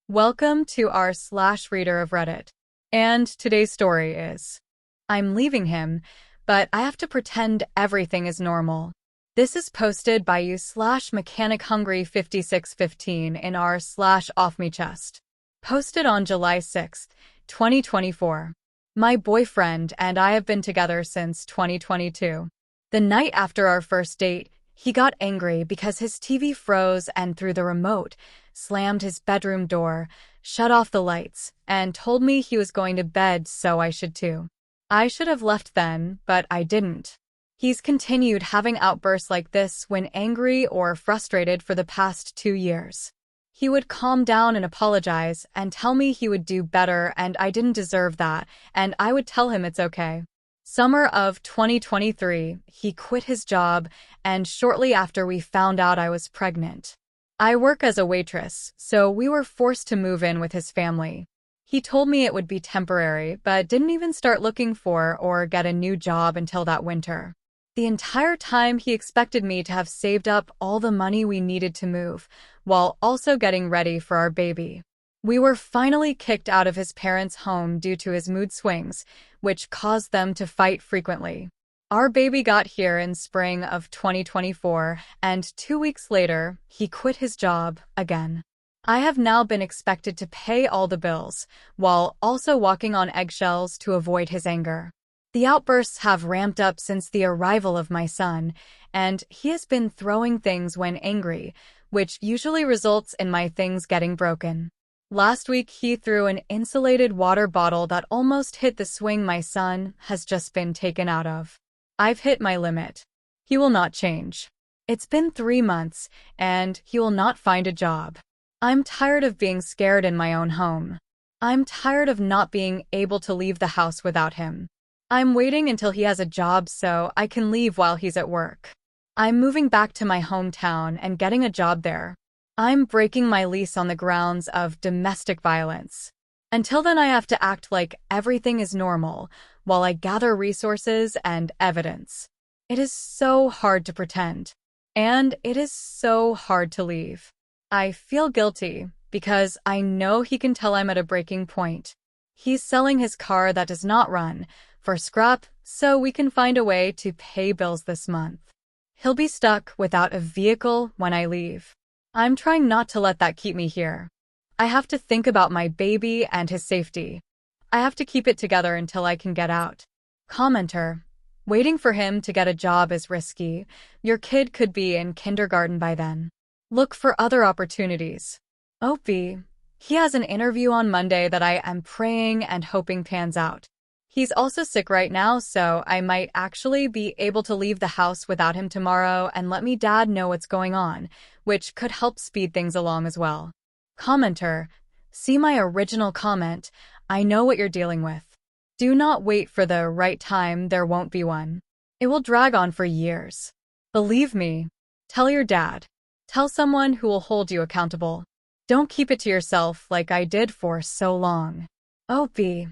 Welcome to r/reader of Reddit. And today's story is, I'm leaving him, but I have to pretend everything is normal. This is posted by you/mechanichungry5615 in r/offmychest. Posted on July 6, 2024. My boyfriend and I have been together since 2022. The night after our first date, he got angry because his TV froze and threw the remote, slammed his bedroom door, shut off the lights, and told me he was going to bed so I should too. I should have left then, but I didn't. He's continued having outbursts like this when angry or frustrated for the past 2 years. He would calm down and apologize and tell me he would do better and I didn't deserve that, and I would tell him it's okay. Summer of 2023, he quit his job, and shortly after we found out I was pregnant. I work as a waitress, so we were forced to move in with his family. He told me it would be temporary, but didn't even start looking for or get a new job until that winter. The entire time he expected me to have saved up all the money we needed to move, while also getting ready for our baby. We were finally kicked out of his parents' home due to his mood swings, which caused them to fight frequently. Our baby got here in spring of 2024, and 2 weeks later, he quit his job again. I have now been expected to pay all the bills, while also walking on eggshells to avoid his anger. The outbursts have ramped up since the arrival of my son, and he has been throwing things when angry, which usually results in my things getting broken. Last week, he threw an insulated water bottle that almost hit the swing my son has just been taken out of. I've hit my limit. He will not change. It's been 3 months, and he will not find a job. I'm tired of being scared in my own home. I'm tired of not being able to leave the house without him. I'm waiting until he has a job so I can leave while he's at work. I'm moving back to my hometown and getting a job there. I'm breaking my lease on the grounds of domestic violence. Until then, I have to act like everything is normal while I gather resources and evidence. It is so hard to pretend, and it is so hard to leave. I feel guilty because I know he can tell I'm at a breaking point. He's selling his car that does not run for scrap so we can find a way to pay bills this month. He'll be stuck without a vehicle when I leave. I'm trying not to let that keep me here. I have to think about my baby and his safety. I have to keep it together until I can get out. Commenter: waiting for him to get a job is risky. Your kid could be in kindergarten by then. Look for other opportunities. Opie: he has an interview on Monday that I am praying and hoping pans out. He's also sick right now, so I might actually be able to leave the house without him tomorrow and let me dad know what's going on, which could help speed things along as well. Commenter: see my original comment. I know what you're dealing with. Do not wait for the right time, there won't be one. It will drag on for years. Believe me. Tell your dad. Tell someone who will hold you accountable. Don't keep it to yourself like I did for so long. Opie: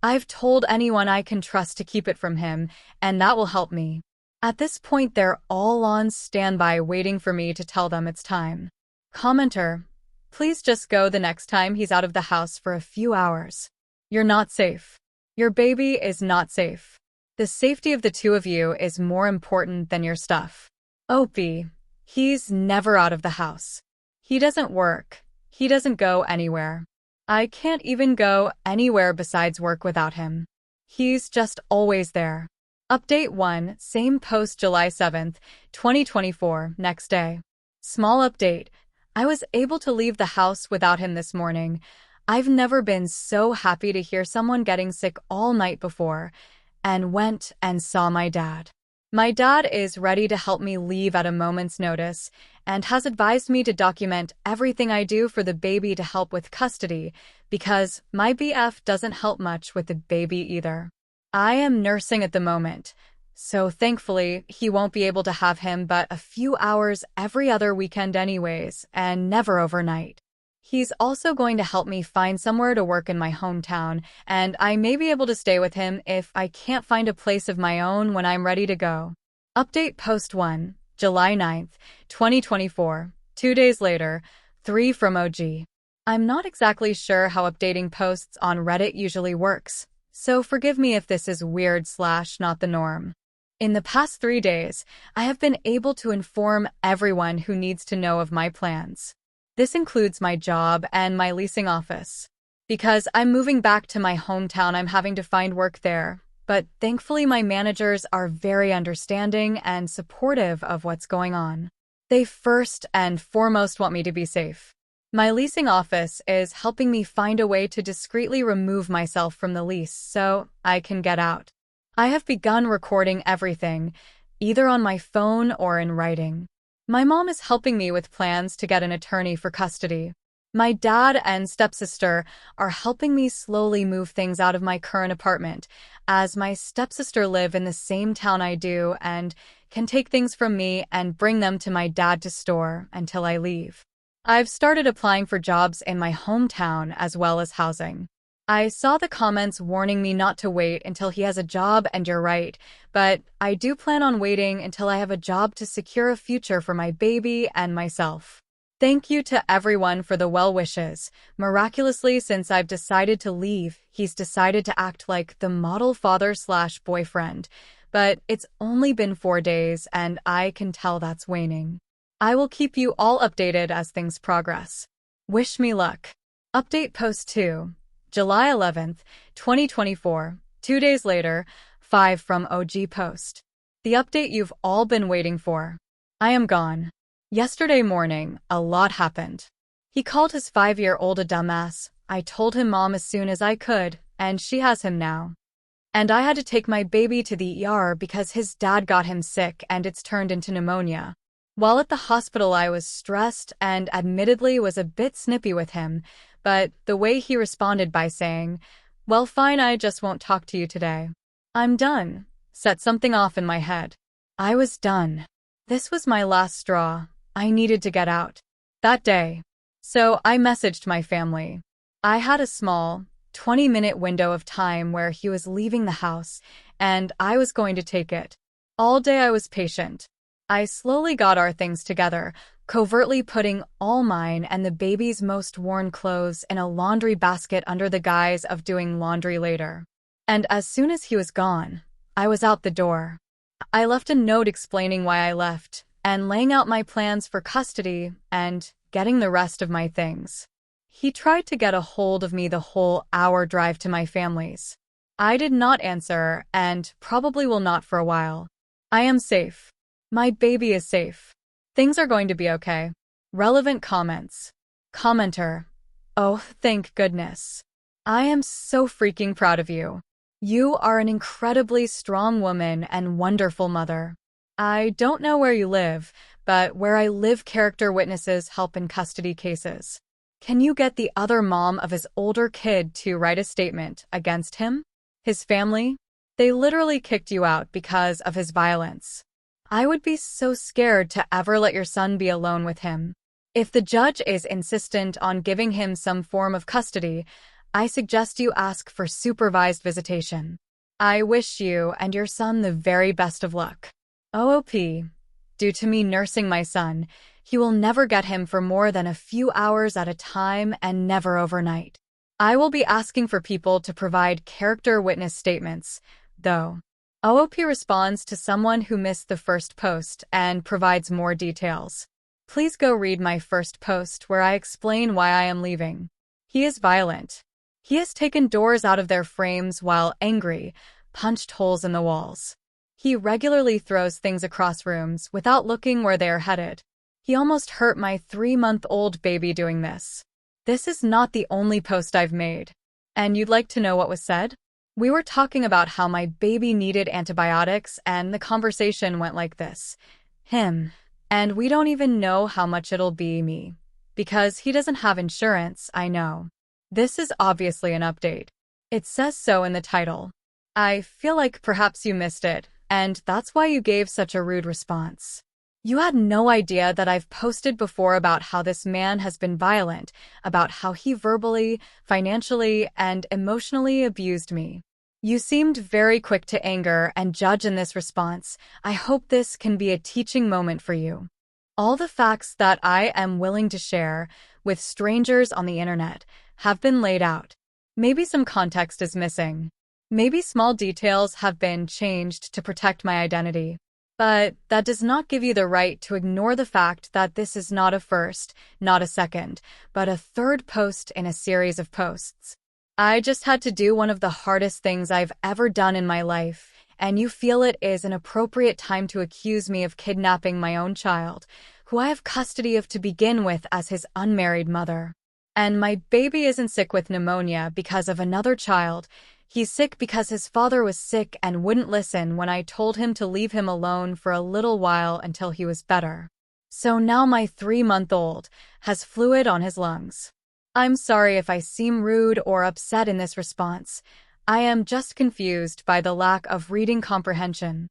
I've told anyone I can trust to keep it from him, and that will help me. At this point, they're all on standby waiting for me to tell them it's time. Commenter: please just go the next time he's out of the house for a few hours. You're not safe. Your baby is not safe. The safety of the two of you is more important than your stuff. Opie: he's never out of the house. He doesn't work. He doesn't go anywhere. I can't even go anywhere besides work without him. He's just always there. Update 1, same post July 7th, 2024, next day. Small update. I was able to leave the house without him this morning. I've never been so happy to hear someone getting sick all night before, and went and saw my dad. My dad is ready to help me leave at a moment's notice and has advised me to document everything I do for the baby to help with custody because my BF doesn't help much with the baby either. I am nursing at the moment, so thankfully he won't be able to have him but a few hours every other weekend anyways, and never overnight. He's also going to help me find somewhere to work in my hometown, and I may be able to stay with him if I can't find a place of my own when I'm ready to go. Update post 1, July 9th, 2024, 2 days later, 3 from OG. I'm not exactly sure how updating posts on Reddit usually works, so forgive me if this is weird/not the norm. In the past 3 days, I have been able to inform everyone who needs to know of my plans. This includes my job and my leasing office. Because I'm moving back to my hometown, I'm having to find work there. But thankfully, my managers are very understanding and supportive of what's going on. They first and foremost want me to be safe. My leasing office is helping me find a way to discreetly remove myself from the lease so I can get out. I have begun recording everything, either on my phone or in writing. My mom is helping me with plans to get an attorney for custody. My dad and stepsister are helping me slowly move things out of my current apartment, as my stepsister live in the same town I do and can take things from me and bring them to my dad to store until I leave. I've started applying for jobs in my hometown as well as housing. I saw the comments warning me not to wait until he has a job, and you're right, but I do plan on waiting until I have a job to secure a future for my baby and myself. Thank you to everyone for the well wishes. Miraculously, since I've decided to leave, he's decided to act like the model father/boyfriend. But it's only been 4 days, and I can tell that's waning. I will keep you all updated as things progress. Wish me luck. Update post 2, July 11th, 2024. 2 days later, 5 from OG post. The update you've all been waiting for. I am gone. Yesterday morning, a lot happened. He called his 5-year-old a dumbass. I told him mom as soon as I could, and she has him now. And I had to take my baby to the ER because his dad got him sick and it's turned into pneumonia. While at the hospital, I was stressed and admittedly was a bit snippy with him, but the way he responded by saying, "Well, fine, I just won't talk to you today. I'm done," set something off in my head. I was done. This was my last straw. I needed to get out. That day. So I messaged my family. I had a small, 20-minute window of time where he was leaving the house, and I was going to take it. All day I was patient. I slowly got our things together, covertly putting all mine and the baby's most worn clothes in a laundry basket under the guise of doing laundry later. And as soon as he was gone, I was out the door. I left a note explaining why I left, and laying out my plans for custody and getting the rest of my things. He tried to get a hold of me the whole hour drive to my family's. I did not answer and probably will not for a while. I am safe. My baby is safe. Things are going to be okay. Relevant comments. Commenter. Oh, thank goodness. I am so freaking proud of you. You are an incredibly strong woman and wonderful mother. I don't know where you live, but where I live, character witnesses help in custody cases. Can you get the other mom of his older kid to write a statement against him? His family? They literally kicked you out because of his violence. I would be so scared to ever let your son be alone with him. If the judge is insistent on giving him some form of custody, I suggest you ask for supervised visitation. I wish you and your son the very best of luck. OOP. Due to me nursing my son, he will never get him for more than a few hours at a time and never overnight. I will be asking for people to provide character witness statements, though. OOP responds to someone who missed the first post and provides more details. Please go read my first post where I explain why I am leaving. He is violent. He has taken doors out of their frames while angry, punched holes in the walls. He regularly throws things across rooms without looking where they are headed. He almost hurt my 3-month-old baby doing this. This is not the only post I've made. And you'd like to know what was said? We were talking about how my baby needed antibiotics, and the conversation went like this. Him. And we don't even know how much it'll be me. Because he doesn't have insurance, I know. This is obviously an update. It says so in the title. I feel like perhaps you missed it, and that's why you gave such a rude response. You had no idea that I've posted before about how this man has been violent, about how he verbally, financially, and emotionally abused me. You seemed very quick to anger and judge in this response. I hope this can be a teaching moment for you. All the facts that I am willing to share, with strangers on the internet have been laid out. Maybe some context is missing. Maybe small details have been changed to protect my identity. But that does not give you the right to ignore the fact that this is not a first, not a second, but a third post in a series of posts. I just had to do one of the hardest things I've ever done in my life, and you feel it is an appropriate time to accuse me of kidnapping my own child, who I have custody of to begin with as his unmarried mother. And my baby isn't sick with pneumonia because of another child. He's sick because his father was sick and wouldn't listen when I told him to leave him alone for a little while until he was better. So now my 3-month-old has fluid on his lungs. I'm sorry if I seem rude or upset in this response. I am just confused by the lack of reading comprehension.